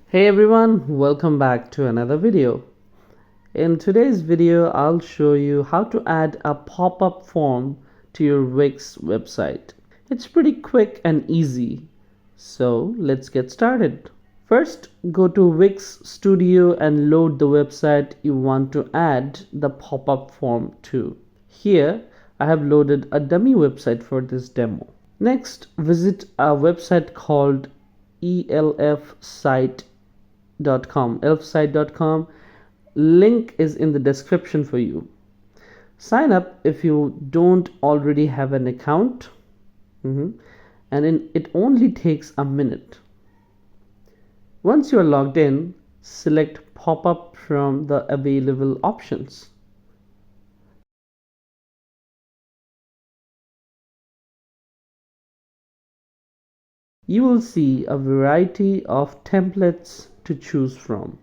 Hey everyone, welcome back to another video. In today's video, I'll show you how to add a pop-up form to your WIX website. It's pretty quick and easy, so let's get started. First, go to WIX Studio and load the website you want to add the pop-up form to. Here, I have loaded a dummy website for this demo. Next, visit a website called elfsite.com. Link is in the description for you. Sign up if you don't already have an account, and it only takes a minute. Once you are logged in, select pop-up from the available options. You will see a variety of templates to choose from.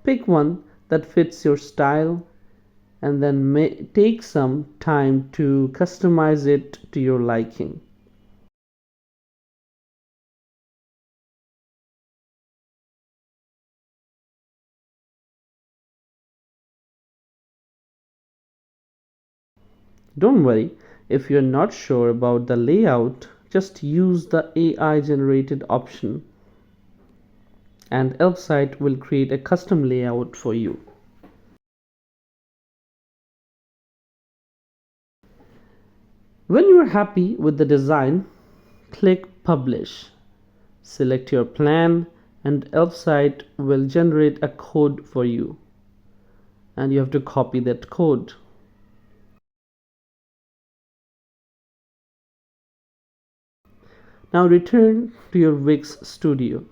Pick one that fits your style and then take some time to customize it to your liking. Don't worry, if you're not sure about the layout, just use the AI generated option and Elfsite will create a custom layout for you. When you are happy with the design, click Publish. Select your plan and Elfsite will generate a code for you. And you have to copy that code. Now return to your WIX Studio.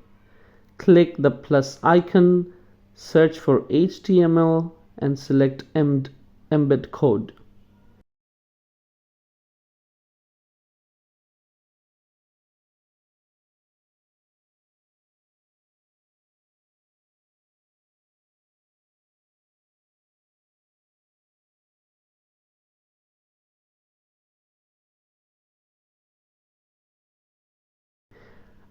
Click the plus icon, search for HTML and select Embed Code.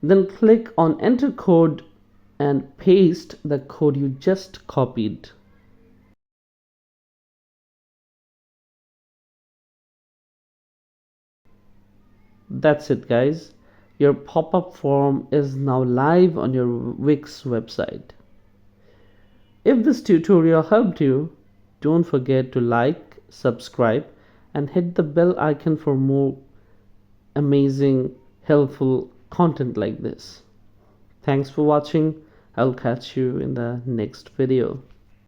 Then click on Enter Code and paste the code you just copied. That's it, guys. Your pop-up form is now live on your WIX website. If this tutorial helped you, don't forget to like, subscribe, and hit the bell icon for more amazing, helpful content like this. Thanks for watching. I'll catch you in the next video.